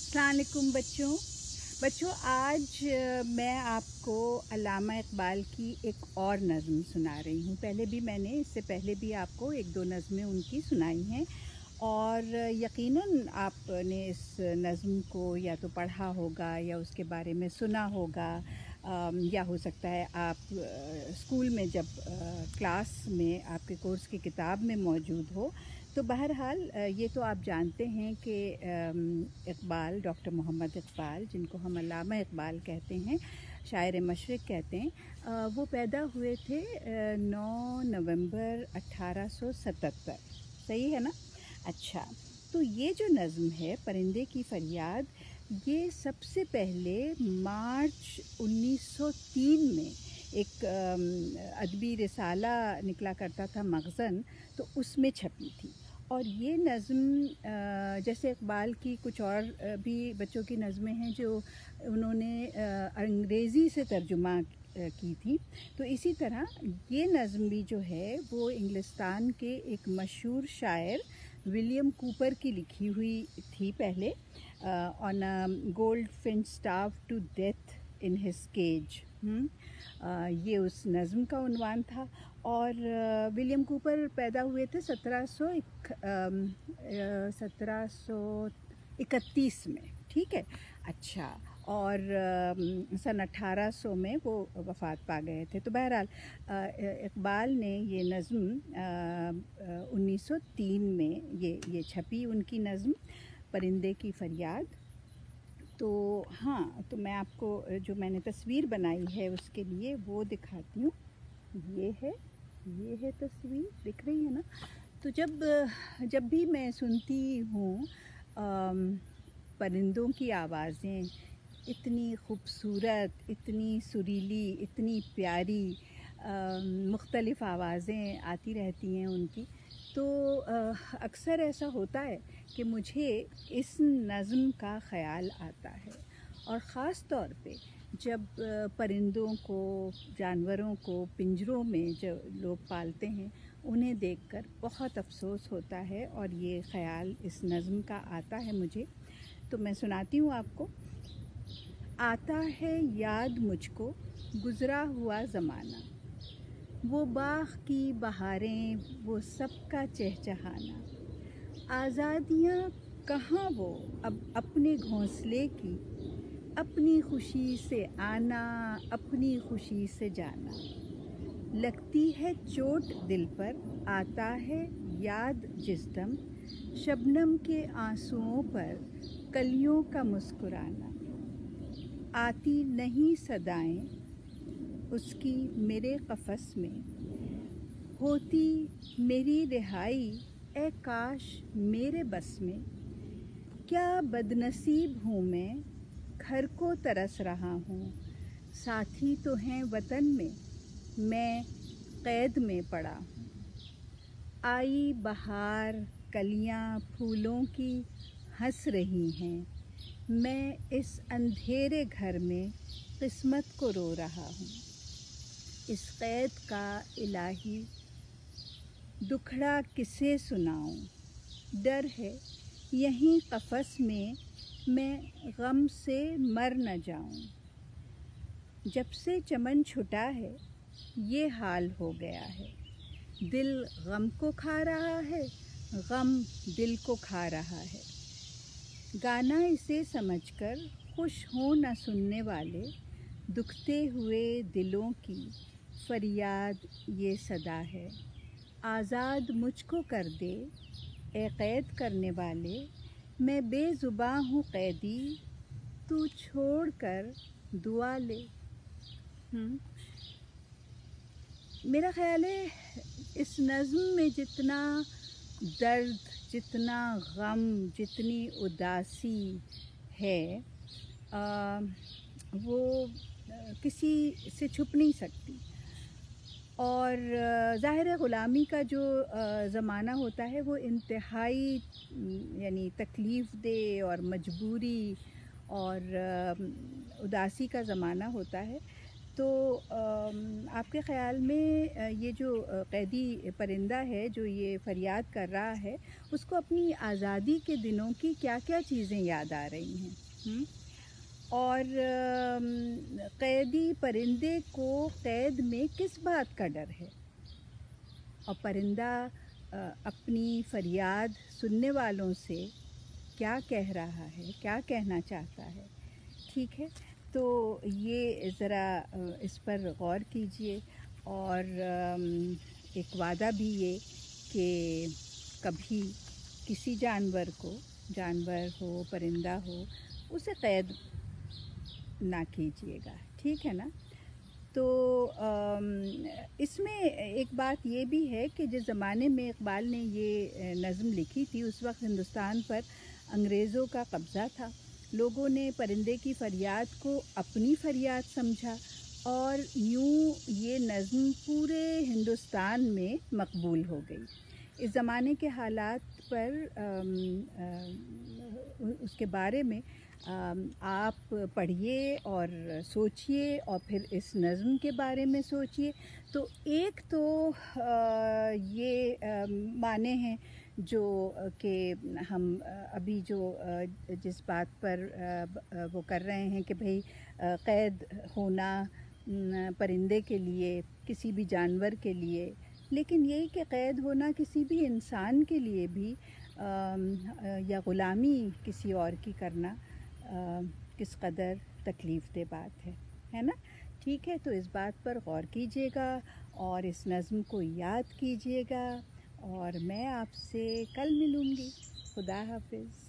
अस्सलाम वालेकुम बच्चों आज मैं आपको अल्लामा इकबाल की एक और नज़्म सुना रही हूँ। इससे पहले भी आपको एक दो नज़में उनकी सुनाई हैं और यकीनन आपने इस नज़्म को या तो पढ़ा होगा या उसके बारे में सुना होगा, या हो सकता है आप स्कूल में जब क्लास में आपके कोर्स की किताब में मौजूद हो। तो बहरहाल ये तो आप जानते हैं कि इकबाल, डॉक्टर मोहम्मद इकबाल, जिनको हम अल्लामा इकबाल कहते हैं, शायर मशरिक़ कहते हैं, वो पैदा हुए थे 9 नवंबर 1877। सही है ना? अच्छा, तो ये जो नज़्म है परिंदे की फ़रियाद, ये सबसे पहले मार्च 1903 में एक अदबी रिसाला निकला करता था मग़ज़न, तो उसमें छपी थी। और ये नज़्म जैसे इकबाल की कुछ और भी बच्चों की नज़में हैं जो उन्होंने अंग्रेज़ी से तर्जुमा की थी, तो इसी तरह ये नज़्म भी जो है वो इंग्लिस्तान के एक मशहूर शायर विलियम कूपर की लिखी हुई थी पहले, on a goldfinch starve to death in his cage. ये उस नज़्म का उन्वान था। और विलियम कूपर पैदा हुए थे 1731 में, ठीक है। अच्छा, और सन 1800 में वो वफ़ात पा गए थे। तो बहरहाल इकबाल ने ये नज़्म 1903 में ये छपी, उनकी नज़्म परिंदे की फ़रियाद। तो हाँ, तो मैं आपको जो मैंने तस्वीर बनाई है उसके लिए वो दिखाती हूँ। ये है तस्वीर, दिख रही है ना? तो जब भी मैं सुनती हूँ परिंदों की आवाज़ें, इतनी खूबसूरत, इतनी सुरीली, इतनी प्यारी मुख्तलिफ़ आवाज़ें आती रहती हैं उनकी, तो अक्सर ऐसा होता है कि मुझे इस नज़्म का ख़याल आता है। और ख़ास तौर पे जब परिंदों को, जानवरों को पिंजरों में जो लोग पालते हैं, उन्हें देखकर बहुत अफ़सोस होता है और ये ख़याल इस नज़्म का आता है मुझे। तो मैं सुनाती हूँ आपको। आता है याद मुझको गुज़रा हुआ ज़माना, वो बाग़ की बहारें, वो सबका चहचहाना, आज़ादियाँ कहाँ वो अब अपने घोंसले की, अपनी खुशी से आना, अपनी खुशी से जाना, लगती है चोट दिल पर, आता है याद जिस दम, शबनम के आंसुओं पर कलियों का मुस्कुराना, आती नहीं सदाएं उसकी मेरे क़फ़स में, होती मेरी रिहाई ए काश मेरे बस में, क्या बदनसीब हूँ मैं, घर को तरस रहा हूँ, साथी तो हैं वतन में, मैं क़ैद में पड़ा हूँ। आई बहार, कलियाँ फूलों की हंस रही हैं, मैं इस अंधेरे घर में किस्मत को रो रहा हूँ। इस क़ैद का इलाही दुखड़ा किसे सुनाऊं, डर है यहीं क़फ़स में मैं गम से मर न जाऊं। जब से चमन छुटा है ये हाल हो गया है, दिल गम को खा रहा है, गम दिल को खा रहा है। गाना इसे समझकर खुश हो न सुनने वाले, दुखते हुए दिलों की फरियाद ये सदा है। आज़ाद मुझको कर दे ए क़ैद करने वाले, मैं बेज़ुबां हूँ क़ैदी, तू छोड़ कर दुआ ले। मेरा ख़याल है इस नज़्म में जितना दर्द, जितना गम, जितनी उदासी है, वो किसी से छुप नहीं सकती। और ज़ाहिर है ग़ुलामी का जो ज़माना होता है वो इंतहाई यानी तकलीफ़ दे और मजबूरी और उदासी का ज़माना होता है। तो आपके ख़्याल में ये जो कैदी परिंदा है जो ये फ़रियाद कर रहा है, उसको अपनी आज़ादी के दिनों की क्या-क्या चीज़ें याद आ रही हैं? हुँ? और कैदी परिंदे को कैद में किस बात का डर है? और परिंदा अपनी फ़रियाद सुनने वालों से क्या कह रहा है, क्या कहना चाहता है? ठीक है, तो ये ज़रा इस पर गौर कीजिए और एक वादा भी ये कि कभी किसी जानवर को, जानवर हो, परिंदा हो, उसे कैद ना कीजिएगा, ठीक है ना? तो इसमें एक बात ये भी है कि जिस ज़माने में इक़बाल ने ये नज़्म लिखी थी, उस वक़्त हिंदुस्तान पर अंग्रेज़ों का कब्ज़ा था। लोगों ने परिंदे की फ़रियाद को अपनी फ़रियाद समझा और यूँ ये नज़्म पूरे हिंदुस्तान में मकबूल हो गई। इस ज़माने के हालात पर उसके बारे में आप पढ़िए और सोचिए और फिर इस नज़्म के बारे में सोचिए। तो एक तो ये माने हैं जो कि हम अभी जो जिस बात पर वो कर रहे हैं कि भाई क़ैद होना परिंदे के लिए, किसी भी जानवर के लिए, लेकिन यही कि क़ैद होना किसी भी इंसान के लिए भी या ग़ुलामी किसी और की करना किस कदर तकलीफ़देह बात है ना? ठीक है, तो इस बात पर गौर कीजिएगा और इस नज़्म को याद कीजिएगा और मैं आपसे कल मिलूँगी। खुदा हाफ़िज़।